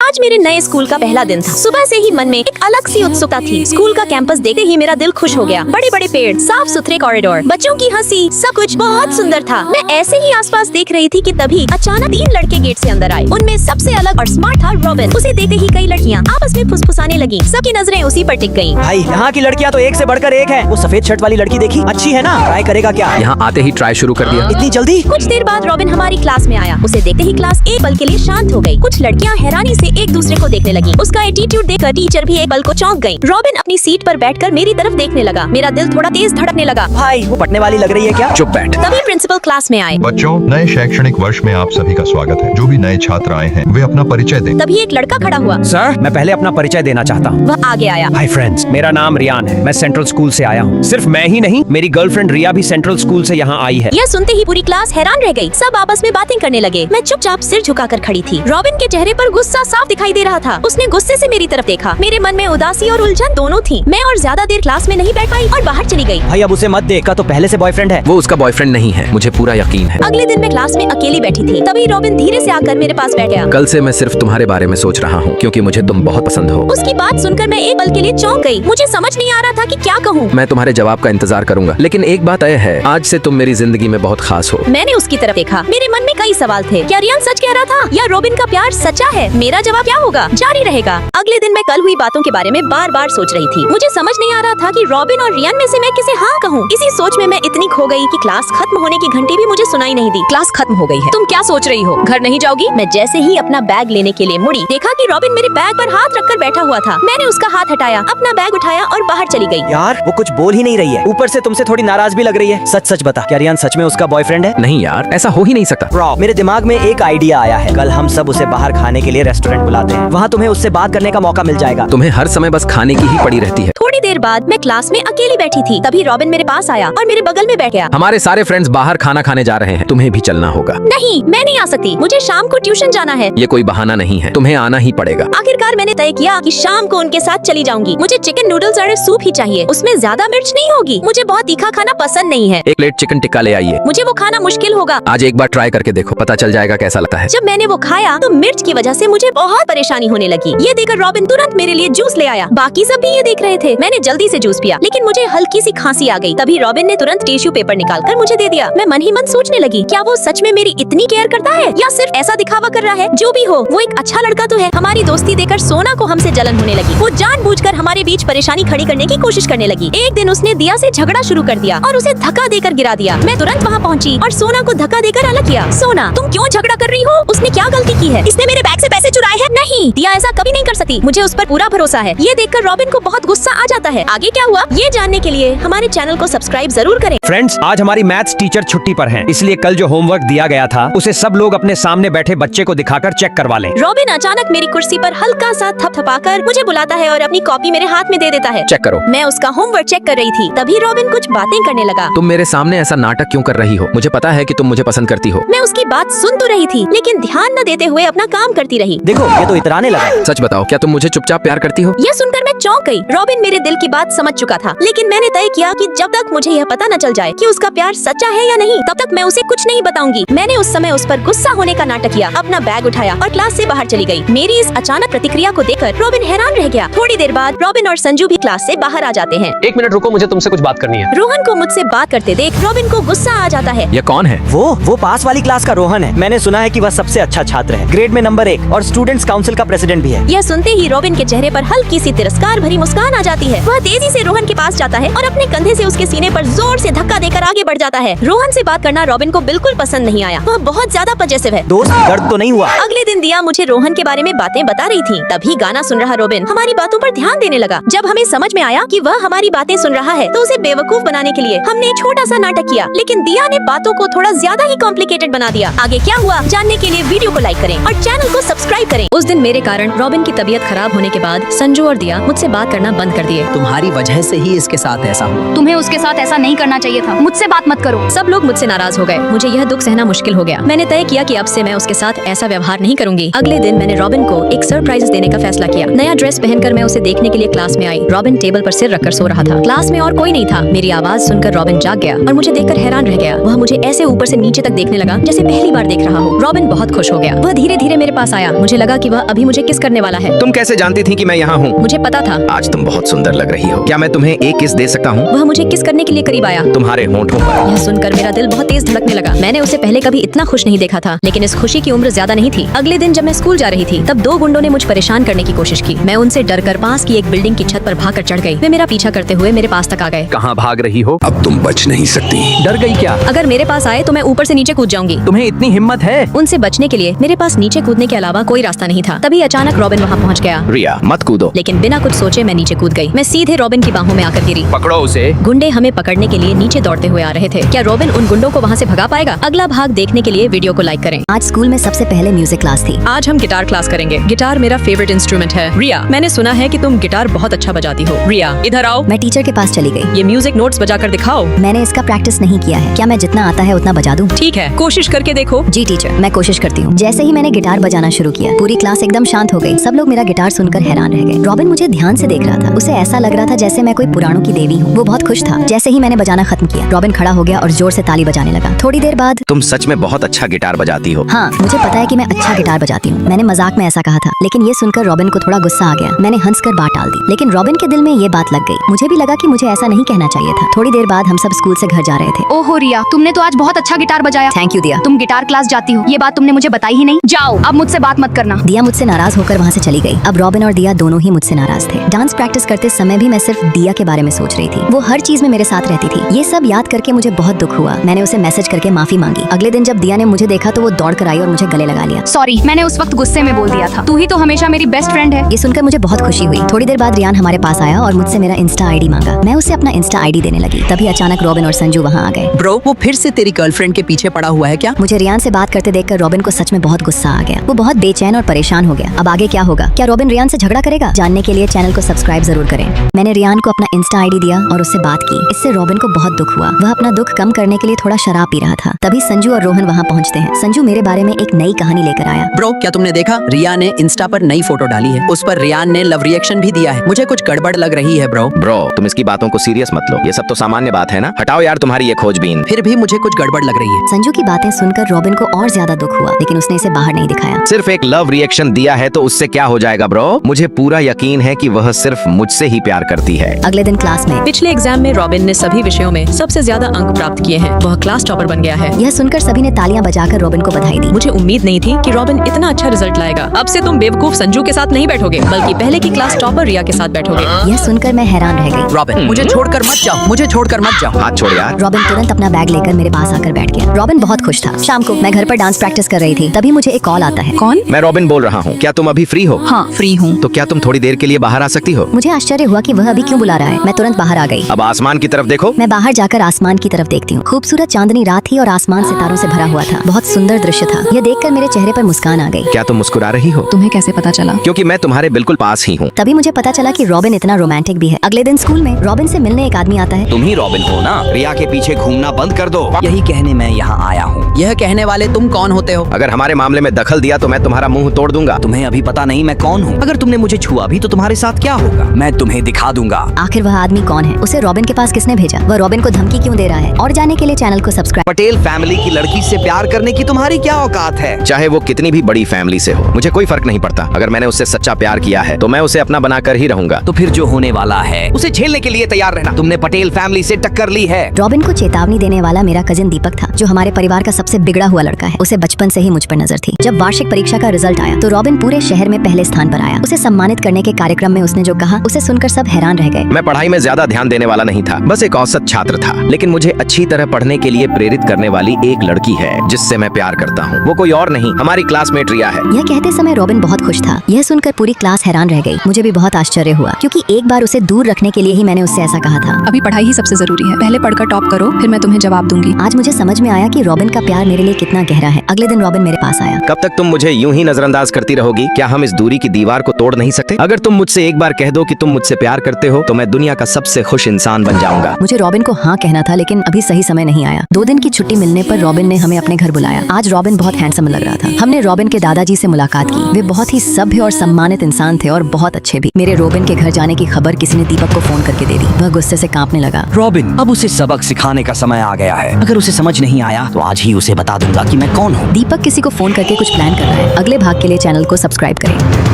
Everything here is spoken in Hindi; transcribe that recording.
आज मेरे नए स्कूल का पहला दिन था। सुबह से ही मन में एक अलग सी उत्सुकता थी। स्कूल का कैंपस देखते ही मेरा दिल खुश हो गया। बड़े बड़े पेड़, साफ सुथरे कॉरिडोर, बच्चों की हंसी, सब कुछ बहुत सुंदर था। मैं ऐसे ही आसपास देख रही थी कि तभी अचानक 3 लड़के गेट से अंदर आए। उनमें सबसे अलग और स्मार्ट था रॉबिन। उसे देखते ही कई लड़कियां आपस में फुसफुसाने लगी। सबकी नजरें उसी पर टिक गयी। भाई यहाँ की लड़कियाँ तो एक से बढ़कर एक है। वो सफेद शर्ट वाली लड़की देखी, अच्छी है ना? ट्राई करेगा क्या? यहाँ आते ही ट्राई शुरू कर दिया। इतनी जल्दी? कुछ देर बाद रॉबिन हमारी क्लास में आया। उसे देखते ही क्लास एक पल के लिए शांत हो गई। कुछ लड़कियां हैरानी से एक दूसरे को देखने लगी। उसका एटीट्यूड देखकर टीचर भी एक पल को चौंक गई। रॉबिन अपनी सीट पर बैठकर मेरी तरफ देखने लगा। मेरा दिल थोड़ा तेज धड़कने लगा। भाई वो पटने वाली लग रही है क्या? चुप बैठ। तभी प्रिंसिपल क्लास में आए। बच्चों, नए शैक्षणिक वर्ष में आप सभी का स्वागत है। जो भी नए छात्र आए हैं वे अपना परिचय दें। तभी एक लड़का खड़ा हुआ। सर, मैं पहले अपना परिचय देना चाहता हूँ। वह आगे आया। हाय फ्रेंड्स, मेरा नाम रियान है। मैं सेंट्रल स्कूल से आया हूँ। सिर्फ मैं ही नहीं, मेरी गर्लफ्रेंड रिया भी सेंट्रल स्कूल से यहाँ आई है। यह सुनते ही पूरी क्लास हैरान रह गई। सब आपस में बातें करने लगे। मैं चुपचाप सिर झुकाकर खड़ी थी। रॉबिन के चेहरे पर गुस्सा साफ दिखाई दे रहा था। उसने गुस्से से मेरी तरफ देखा। मेरे मन में उदासी और उलझन दोनों थी। मैं और ज्यादा देर क्लास में नहीं बैठ पाई और बाहर चली गई। भाई अब उसे मत देख, का तो पहले से बॉयफ्रेंड है। वो उसका बॉयफ्रेंड नहीं है, मुझे पूरा यकीन है। अगले दिन मैं क्लास में अकेली बैठी थी। तभी रॉबिन धीरे से आकर मेरे पास बैठ गया। कल से मैं सिर्फ तुम्हारे बारे में सोच रहा हूँ, क्योंकि मुझे तुम बहुत पसंद हो। उसकी बात सुनकर मैं एक पल के लिए चौंक गई। मुझे समझ नहीं आ रहा था कि क्या कहूँ। मैं तुम्हारे जवाब का इंतजार करूंगा, लेकिन एक बात तय है, आज से तुम मेरी जिंदगी में बहुत खास हो। मैंने उसकी तरफ देखा। मेरे मन में कई सवाल थे। क्या रियान सच कह रहा था या रॉबिन का प्यार सच्चा है? मेरा जवाब क्या होगा? जारी रहेगा। अगले दिन मैं कल हुई बातों के बारे में बार बार सोच रही थी। मुझे समझ नहीं आ रहा था कि रॉबिन और रियान में से मैं किसे हाँ कहूँ। इसी सोच में मैं इतनी खो गई कि क्लास खत्म होने की घंटी भी मुझे सुनाई नहीं दी। क्लास खत्म हो गई है। तुम क्या सोच रही हो? घर नहीं जाओगी? मैं जैसे ही अपना बैग लेने के लिए मुड़ी, देखा कि रॉबिन मेरे बैग पर हाथ रखकर बैठा हुआ था। मैंने उसका हाथ हटाया, अपना बैग उठाया और बाहर चली गई। यार वो कुछ बोल ही नहीं रही है, ऊपर से तुमसे थोड़ी नाराज भी लग रही है। सच सच बता, क्या रियान सच में उसका बॉयफ्रेंड है? नहीं यार, ऐसा हो ही नहीं सकता। रॉब, मेरे दिमाग में एक आइडिया आया है। कल हम सब उसे बाहर खाने के लिए रेस्टोरेंट बुलाते हैं। वहाँ तुम्हें उससे बात करने का मौका मिल जाएगा। तुम्हें हर समय बस खाने की ही पड़ी रहती है। थोड़ी देर बाद मैं क्लास में अकेली बैठी थी। तभी रॉबिन मेरे पास आया और मेरे बगल में बैठ गया। हमारे सारे फ्रेंड्स बाहर खाना खाने जा रहे हैं, तुम्हें भी चलना होगा। नहीं, मैं नहीं आ सकती। मुझे शाम को ट्यूशन जाना है। ये कोई बहाना नहीं है, तुम्हें आना ही पड़ेगा। आखिरकार मैंने तय किया कि शाम को उनके साथ चली जाऊंगी। मुझे चिकन नूडल्स और सूप ही चाहिए। उसमें ज्यादा मिर्च नहीं होगी। मुझे बहुत तीखा खाना पसंद नहीं है। 1 प्लेट चिकन टिक्का ले आइए। मुझे वो खाना मुश्किल होगा। आज एक बार ट्राई करके देखो, पता चल जाएगा कैसा लगता है। जब मैंने वो खाया तो मिर्च की वजह से मुझे बहुत परेशानी होने लगी। ये देखकर रॉबिन तुरंत मेरे लिए जूस ले आया। बाकी सब भी ये देख रहे थे। मैंने जल्दी से जूस पिया, लेकिन मुझे हल्की सी खांसी आ गई। तभी रॉबिन ने तुरंत टिश्यू पेपर निकालकर मुझे दे दिया। मैं मन ही मन सोचने लगी, क्या वो सच में मेरी इतनी केयर करता है या सिर्फ ऐसा दिखावा कर रहा है? जो भी हो, वो एक अच्छा लड़का तो है। हमारी दोस्ती देखकर सोना को हमसे जलन होने लगी। वो जानबूझकर हमारे बीच परेशानी खड़ी करने की कोशिश करने लगी। एक दिन उसने दिया से झगड़ा शुरू कर दिया और उसे धक्का देकर गिरा दिया। मैं तुरंत वहाँ पहुँची और सोना को धक्का देकर अलग किया। सोना, तुम क्यों झगड़ा कर रही हो? उसने क्या गलती की है? इसने मेरे बैग से पैसे चुराए हैं? नहीं, दिया ऐसा कभी नहीं कर सकती। मुझे उस पर पूरा भरोसा है। ये देखकर रॉबिन को बहुत गुस्सा आ जाता है। आगे क्या हुआ, ये जानने के लिए हमारे चैनल को सब्सक्राइब जरूर करें। फ्रेंड्स, आज हमारी मैथ्स टीचर छुट्टी पर हैं, इसलिए कल जो होमवर्क दिया गया था उसे सब लोग अपने सामने बैठे बच्चे को दिखाकर चेक करवा लें। रॉबिन अचानक मेरी कुर्सी पर हल्का सा थपथपाकर मुझे बुलाता है और अपनी कॉपी मेरे हाथ में दे देता है। चेक करो। मैं उसका होमवर्क चेक कर रही थी। तभी रॉबिन कुछ बातें करने लगा। तुम मेरे सामने ऐसा नाटक क्यों कर रही हो? मुझे पता है कि तुम मुझे पसंद करती हो। मैं उसकी बात सुन तो रही थी, लेकिन ध्यान न देते हुए अपना काम करती रही। देखो, ये तो इतराने लगा। सच बताओ, क्या तुम मुझे चुपचाप प्यार करती हो? यह सुनकर मैं चौंक गई। रॉबिन मेरे दिल की बात समझ चुका था, लेकिन मैंने तय किया कि जब तक मुझे यह पता न चल जाए कि उसका प्यार सच्चा है या नहीं, तब तक मैं उसे कुछ नहीं बताऊंगी। मैंने उस समय उस पर गुस्सा होने का नाटक किया, अपना बैग उठाया और क्लास से बाहर चली गई। मेरी इस अचानक प्रतिक्रिया को देखकर रॉबिन हैरान रह गया। थोड़ी देर बाद रॉबिन और संजू भी क्लास से बाहर आ जाते हैं। 1 मिनट रुको, मुझे तुमसे कुछ बात करनी है। रोहन को मुझसे बात करते देख रॉबिन को गुस्सा आ जाता है। यह कौन है? वो पास वाली क्लास का रोहन है। मैंने सुना है कि वह सबसे अच्छा छात्र है, ग्रेड में नंबर 1 और स्टूडेंट्स काउंसिल का प्रेसिडेंट भी है। यह सुनते ही रॉबिन के चेहरे पर हल्की सी तिरस्कार भरी मुस्कान आ जाती है। वह तेजी से रोहन के पास जाता है और अपने कंधे से उसके सीने पर जोर से धक्का देकर आगे बढ़ जाता है। रोहन से बात करना रॉबिन को बिल्कुल पसंद नहीं आया। वह बहुत ज्यादा पजेसिव है। दोस्त, दर्द तो नहीं हुआ? अगले दिन दिया मुझे रोहन के बारे में बातें बता रही थी। तभी गाना सुन रहा रॉबिन हमारी बातों पर ध्यान देने लगा। जब हमें समझ में आया कि वह हमारी बातें सुन रहा है, तो उसे बेवकूफ बनाने के लिए हमने एक छोटा सा नाटक किया, लेकिन दिया ने बातों को थोड़ा ज्यादा ही कॉम्प्लिकेटेड बना दिया। आगे क्या हुआ जानने के लिए वीडियो को लाइक करें और चैनल को सब्सक्राइब करें। उस दिन मेरे कारण रॉबिन की तबीयत खराब होने के बाद संजू और दिया मुझसे बात करना बंद कर दिया। चाहिए। तुम्हारी वजह से ही इसके साथ ऐसा हुआ। तुम्हें उसके साथ ऐसा नहीं करना चाहिए था। मुझसे बात मत करो। सब लोग मुझसे नाराज हो गए। मुझे यह दुख सहना मुश्किल हो गया। मैंने तय किया कि अब से मैं उसके साथ ऐसा व्यवहार नहीं करूंगी। अगले दिन मैंने रॉबिन को एक सरप्राइज देने का फैसला किया। नया ड्रेस पहनकर मैं उसे देखने के लिए क्लास में आई। रॉबिन टेबल पर सिर रखकर सो रहा था। क्लास में और कोई नहीं था। मेरी आवाज सुनकर रॉबिन जाग गया और मुझे देखकर हैरान रह गया। वह मुझे ऐसे ऊपर से नीचे तक देखने लगा जैसे पहली बार देख रहा हो। रॉबिन बहुत खुश हो गया। वह धीरे धीरे मेरे पास आया। मुझे लगा कि वह अभी मुझे किस करने वाला है। तुम कैसे जानती थी कि मैं यहाँ हूँ? मुझे पता था। आज तुम बहुत सुंदर लग रही हो। क्या मैं तुम्हें एक किस दे सकता हूँ? वह मुझे किस करने के लिए करीब आया। तुम्हारे होंठों पर। यह सुनकर मेरा दिल बहुत तेज धड़कने लगा। मैंने उसे पहले कभी इतना खुश नहीं देखा था, लेकिन इस खुशी की उम्र ज्यादा नहीं थी। अगले दिन जब मैं स्कूल जा रही थी, तब दो गुंडों ने मुझ परेशान करने की कोशिश की। मैं उनसे डरकर पास की एक बिल्डिंग की छत पर भागकर चढ़ गई। वे मेरा पीछा करते हुए मेरे पास तक आ गए। कहाँ भाग रही हो? अब तुम बच नहीं सकती। डर गई क्या? अगर मेरे पास आए तो मैं ऊपर से नीचे कूद जाऊंगी। तुम्हें इतनी हिम्मत है? उनसे बचने के लिए मेरे पास नीचे कूदने के अलावा कोई रास्ता नहीं था। तभी अचानक रॉबिन वहाँ पहुँच गया। रिया मत कूदो। लेकिन बिना कुछ सोचे मैं नीचे कूद गई। मैं सीधे रॉबिन की बाहों में आकर गिरी। पकड़ो उसे। गुंडे हमें पकड़ने के लिए नीचे दौड़ते हुए आ रहे थे। क्या रॉबिन उन गुंडों को वहाँ से भगा पाएगा? अगला भाग देखने के लिए वीडियो को लाइक करें। आज स्कूल में सबसे पहले म्यूजिक क्लास थी। आज हम गिटार क्लास करेंगे। गिटार मेरा फेवरेट इंस्ट्रूमेंट है। रिया, मैंने सुना है कि तुम गिटार बहुत अच्छा बजाती हो। रिया, इधर आओ। मैं टीचर के पास चली गई। ये म्यूजिक नोट्स बजाकर दिखाओ। मैंने इसका प्रैक्टिस नहीं किया है। क्या मैं जितना आता है उतना बजा दूं? ठीक है, कोशिश करके देखो। जी टीचर, मैं कोशिश करती हूँ। जैसे ही मैंने गिटार बजाना शुरू किया, पूरी क्लास एकदम शांत हो गई। सब लोग मेरा गिटार सुनकर हैरान रह गए। रॉबिन मुझे ध्यान से देख रहा था। उसे ऐसा लग रहा था जैसे मैं कोई पुराणों की देवी हूँ। वो बहुत खुश था। जैसे ही मैंने बजाना खत्म किया, रॉबिन खड़ा हो गया और जोर से ताली बजाने लगा। थोड़ी देर बाद, तुम सच में बहुत अच्छा गिटार बजाती हो। हाँ, मुझे पता है कि मैं अच्छा गिटार बजाती हूँ। मैंने मजाक में ऐसा कहा था, लेकिन ये सुनकर रॉबिन को थोड़ा गुस्सा आ गया। मैंने हंसकर बात टाल दी, लेकिन रॉबिन के दिल में ये बात लग गई। मुझे भी लगा कि मुझे ऐसा नहीं कहना चाहिए था। थोड़ी देर बाद हम सब स्कूल से घर जा रहे थे। ओहो रिया, तुमने तो आज बहुत अच्छा गिटार बजाया। थैंक यू दिया। तुम गिटार क्लास जाती हो, ये बात तुमने मुझे बताई ही नहीं। जाओ, अब मुझसे बात मत करना। दिया मुझसे नाराज होकर वहाँ से चली गई। अब रॉबिन और दिया दोनों ही मुझसे नाराज थे। डांस प्रैक्टिस करते समय भी मैं सिर्फ दिया के बारे में सोच रही थी। वो हर चीज में मेरे साथ रहती थी। ये सब याद करके मुझे बहुत दुख हुआ। मैंने उसे मैसेज करके माफी मांगी। अगले दिन जब दिया ने मुझे देखा तो वो दौड़ कर आई और मुझे गले लगा लिया। सॉरी, मैंने उस वक्त गुस्से में बोल दिया था। तू ही तो हमेशा मेरी बेस्ट फ्रेंड है। ये सुनकर मुझे बहुत खुशी हुई। थोड़ी देर बाद रियान हमारे पास आया और मुझसे मेरा इंस्टा आईडी मांगा। मैं उसे अपना इंस्टा आईडी देने लगी। तभी अचानक रॉबिन और संजू वहाँ आ गए। ब्रो, वो फिर से तेरी गर्लफ्रेंड के पीछे पड़ा हुआ है क्या? मुझे रियान से बात करते देखकर रॉबिन को सच में बहुत गुस्सा आ गया। वो बहुत बेचैन और परेशान हो गया। अब आगे क्या होगा? क्या रॉबिन रियान से झगड़ा करेगा? जानने के लिए चैनल को सब्सक्राइब जरूर करें। मैंने रियान को अपना इंस्टा आईडी दिया और उससे बात की। इससे रॉबिन को बहुत दुख हुआ। वह अपना दुख कम करने के लिए थोड़ा शराब पी रहा था। तभी संजू और रोहन वहाँ पहुँचते हैं। संजू मेरे बारे में एक नई कहानी लेकर आया। ब्रो, क्या तुमने देखा? रिया ने इंस्टा पर नई फोटो डाली है। उस पर रियान ने लव रिएक्शन भी दिया है। मुझे कुछ गड़बड़ लग रही है ब्रो। ब्रो, तुम इसकी बातों को सीरियस मत लो। ये सब तो सामान्य बात है ना। हटाओ यार तुम्हारी ये खोजबीन। फिर भी मुझे कुछ गड़बड़ लग रही है। संजू की बातें सुनकर रॉबिन को और ज्यादा दुख हुआ, लेकिन उसने इसे बाहर नहीं दिखाया। सिर्फ एक लव रिएक्शन दिया है तो उससे क्या हो जाएगा ब्रो? मुझे पूरा यकीन है कि वह सिर्फ मुझसे ही प्यार करती है। अगले दिन क्लास में पिछले एग्जाम में रॉबिन ने सभी विषयों में सबसे ज्यादा अंक प्राप्त किए हैं। वह क्लास टॉपर बन गया है। यह सुनकर सभी ने तालियां बजाकर रॉबिन को बधाई दी। मुझे उम्मीद नहीं थी कि रॉबिन इतना अच्छा रिजल्ट लाएगा। अब से तुम बेवकूफ संजू के साथ नहीं बैठोगे, बल्कि पहले की क्लास टॉपर रिया के साथ बैठोगे। यह सुनकर मैं हैरान रह गई। रॉबिन, मुझे छोड़कर मत जाओ। मुझे छोड़कर मत जाओ। हाथ छोड़ यार। रॉबिन तुरंत अपना बैग लेकर मेरे पास आकर बैठ गया। रॉबिन बहुत खुश था। शाम को मैं घर पर डांस प्रैक्टिस कर रही थी। तभी मुझे एक कॉल आता है। कौन? मैं रॉबिन बोल रहा हूँ। क्या तुम अभी फ्री हो? हाँ, फ्री हूँ। तो क्या तुम थोड़ी देर के लिए बाहर आ सकती हो? मुझे आश्चर्य हुआ कि वह अभी क्यों बुला रहा है। मैं तुरंत बाहर आ गई। अब आसमान की तरफ देखो। मैं बाहर जाकर आसमान की तरफ देखती हूँ। खूबसूरत चांदनी रात थी और आसमान सितारों से भरा हुआ था। बहुत सुंदर दृश्य था। यह देखकर मेरे चेहरे पर मुस्कान आ गई। क्या तुम मुस्कुरा रही हो? तुम्हें कैसे पता चला? क्योंकि मैं तुम्हारे बिल्कुल पास ही हूँ। तभी मुझे पता चला कि रॉबिन इतना रोमांटिक भी है। अगले दिन स्कूल में रॉबिन से मिलने एक आदमी आता है। तुम ही रॉबिन हो ना? रिया के पीछे घूमना बंद कर दो। यही कहने मैं यहाँ आया हूँ। यह कहने वाले तुम कौन होते हो? अगर हमारे मामले में दखल दिया तो मैं तुम्हारा मुंह तोड़ दूंगा। तुम्हें अभी पता नहीं मैं कौन हूँ। अगर तुमने मुझे छुआ भी तो तुम्हारे साथ क्या होगा, मैं तुम्हें दिखा दूंगा। आखिर वह आदमी कौन है? उसे रॉबिन के पास किसने भेजा? वह रॉबिन को धमकी क्यों दे रहा है? और जानने के लिए चैनल को सब्सक्राइब। पटेल फैमिली की लड़की से प्यार करने की तुम्हारी क्या औकात है? चाहे वो कितनी भी बड़ी फैमिली से हो, मुझे कोई फर्क नहीं पड़ता। अगर मैंने उससे सच्चा प्यार किया है तो मैं उसे अपना बनाकर ही रहूंगा। तो फिर जो होने वाला है उसे झेलने के लिए तैयार रहना। तुमने पटेल फैमिली से टक्कर ली है। रॉबिन को चेतावनी देने वाला मेरा कजिन दीपक था, जो हमारे परिवार का सबसे बिगड़ा हुआ लड़का है। उसे बचपन से ही मुझ पर नजर थी। जब वार्षिक परीक्षा का रिजल्ट आया तो रॉबिन पूरे शहर में पहले स्थान पर आया। उसे सम्मानित करने के कार्यक्रम में उसने जो कहा, उसे सुनकर सब हैरान रह गए। मैं पढ़ाई में ज्यादा ध्यान देने वाला नहीं था, बस एक औसत छात्र था। लेकिन मुझे अच्छी तरह पढ़ने के लिए प्रेरित करने वाली एक लड़की है जिससे मैं प्यार करता हूँ। वो कोई और नहीं, हमारी क्लासमेट रिया है। यह कहते समय रॉबिन बहुत खुश था। यह सुनकर पूरी क्लास हैरान रह गई। मुझे भी बहुत आश्चर्य हुआ, क्योंकि एक बार उसे दूर रखने के लिए ही मैंने उससे ऐसा कहा था। अभी पढ़ाई ही सबसे जरूरी है। पहले पढ़कर टॉप करो, फिर मैं तुम्हें जवाब दूंगी। आज मुझे समझ में आया कि रॉबिन का प्यार मेरे लिए कितना गहरा है। अगले दिन रॉबिन मेरे पास आया। कब तक तुम मुझे यूं ही नजरअंदाज करती रहोगी? क्या हम इस दूरी की दीवार को तोड़ नहीं सकते? अगर तुम मुझसे एक बार कह दो कि तुम मुझसे मुझसे प्यार करते हो तो मैं दुनिया का सबसे खुश इंसान बन जाऊंगा। मुझे रॉबिन को हाँ कहना था, लेकिन अभी सही समय नहीं आया। 2 दिन की छुट्टी मिलने पर रॉबिन ने हमें अपने घर बुलाया। आज रॉबिन बहुत हैंडसम लग रहा था। हमने रॉबिन के दादाजी से मुलाकात की। वे बहुत ही सभ्य और सम्मानित इंसान थे और बहुत अच्छे भी। मेरे रॉबिन के घर जाने की खबर किसी ने दीपक को फोन करके दे दी। वह गुस्से से कांपने लगा। रॉबिन, अब उसे सबक सिखाने का समय आ गया है। अगर उसे समझ नहीं आया तो आज ही उसे बता दूंगा कि मैं कौन हूँ। दीपक किसी को फोन करके कुछ प्लान कर रहा है। अगले भाग के लिए चैनल को सब्सक्राइब करें।